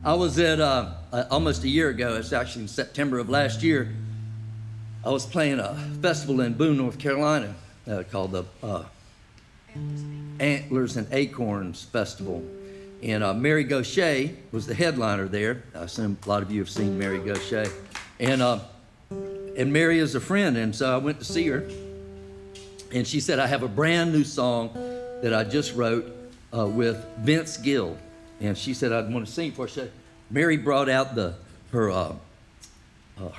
I was at, almost a year ago, it's actually in September of last year, I was playing a festival in Boone, North Carolina called the Antlers and Acorns Festival. And Mary Gauthier was the headliner there. I assume a lot of you have seen Mary Gauthier. And Mary is a friend, and so I went to see her. And she said, I have a brand new song that I just wrote with Vince Gill. And she said, I'd want to sing for her. Mary brought out her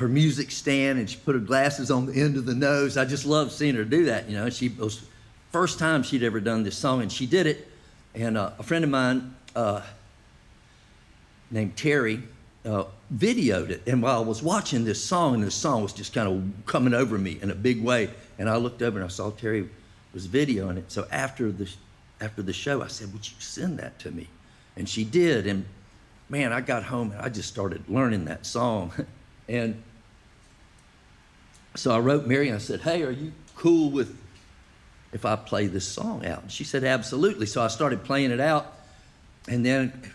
music stand, and she put her glasses on the end of the nose. I just loved seeing her do that, you know. It was the first time she'd ever done this song, and she did it. And a friend of mine named Terry videoed it. And while I was watching this song, and this song was just kind of coming over me in a big way, and I looked over and I saw Terry was videoing it. So after the show, I said, would you send that to me? And she did. And man, I got home and I just started learning that song. And so I wrote Mary and I said, hey, are you cool with if I play this song out? And she said, absolutely. So I started playing it out, and then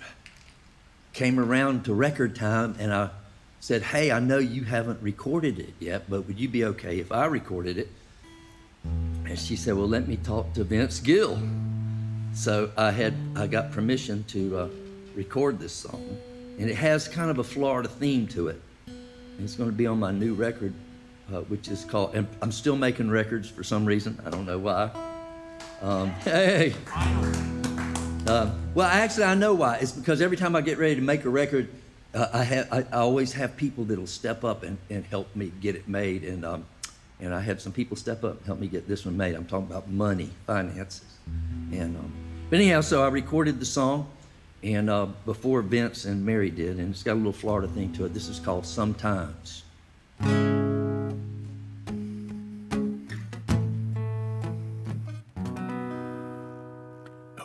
came around to record time, and I said, hey, I know you haven't recorded it yet, but would you be okay if I recorded it? And she said, well, let me talk to Vince Gill. So I got permission to record this song, and it has kind of a Florida theme to it. And it's going to be on my new record, which is called, and I'm still making records for some reason. I don't know why. Hey. Well, actually, I know why. It's because every time I get ready to make a record, I always have people that'll step up and help me get it made. And I had some people step up and help me get this one made. I'm talking about money, finances. And but anyhow, so I recorded the song, and before Vince and Mary did, and it's got a little Florida thing to it. This is called Sometimes.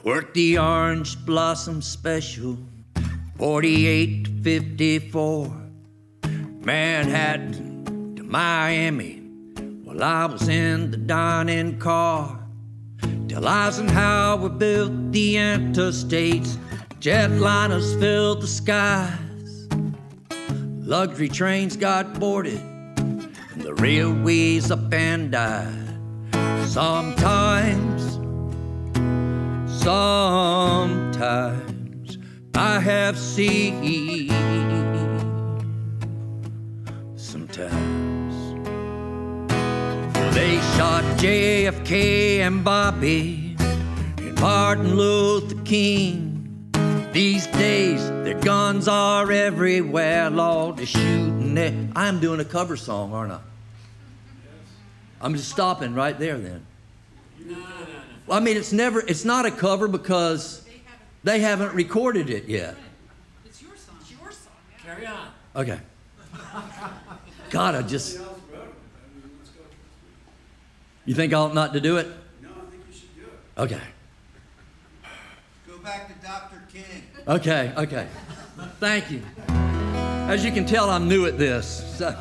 Worked the Orange Blossom Special, 48 to 54, Manhattan to Miami, while I was in the dining car, till Eisenhower built the interstates, jetliners filled the skies, luxury trains got boarded, and the railways up and died. Sometimes I have seen, sometimes they shot JFK and Bobby and Martin Luther King. These days their guns are everywhere, Lord, they're shooting it. I'm doing a cover song, aren't I? I'm just stopping right there then. Well, I mean, it's not a cover because they haven't recorded it yet. It's your song. It's your song. Yeah. Carry on. Okay. God, You think I ought not to do it? No, I think you should do it. Okay. Go back to Dr. King. Okay. Thank you. As you can tell, I'm new at this. So.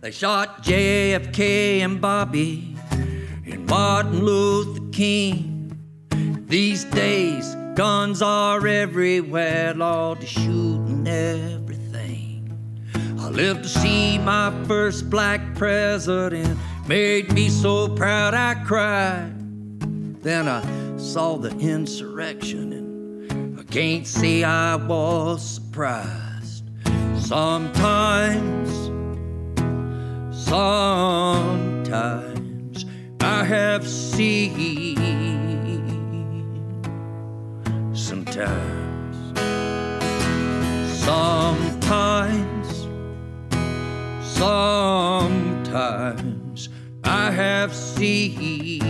They shot JFK and Bobby and Martin Luther King. These days, guns are everywhere, Lord, they're shooting everything. I lived to see my first black president, made me so proud I cried. Then I saw the insurrection, and I can't say I was surprised. Sometimes I have seen, sometimes I have seen,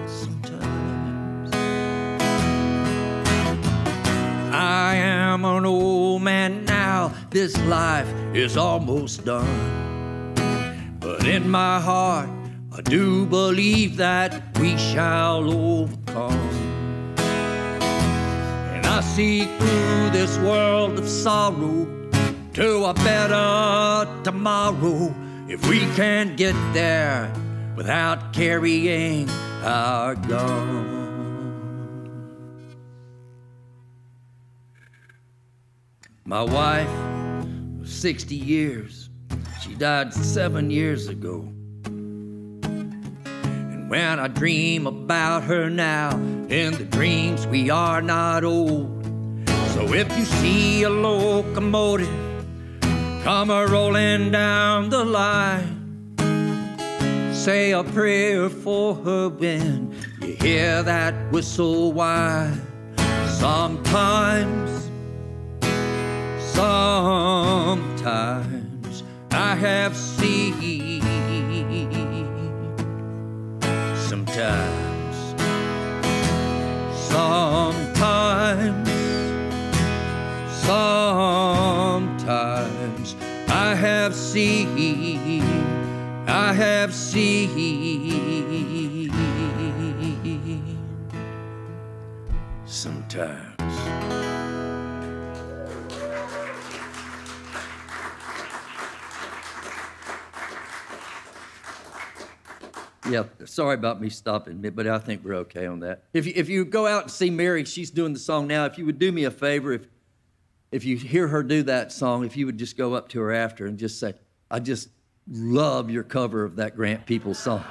sometimes I am an old man now, this life is almost done. But in my heart, I do believe that we shall overcome. And I see through this world of sorrow to a better tomorrow, if we can get there without carrying our guns. My wife was 60 years. She died 7 years ago. And when I dream about her now, in the dreams we are not old. So if you see a locomotive come a-rolling down the line, say a prayer for her when you hear that whistle whine. Sometimes I have seen. Sometimes I have seen. Sometimes. Yeah, sorry about me stopping, but I think we're okay on that. If you go out and see Mary, she's doing the song now. If you would do me a favor, if you hear her do that song, if you would just go up to her after and just say, I just love your cover of that Grant Peeples song.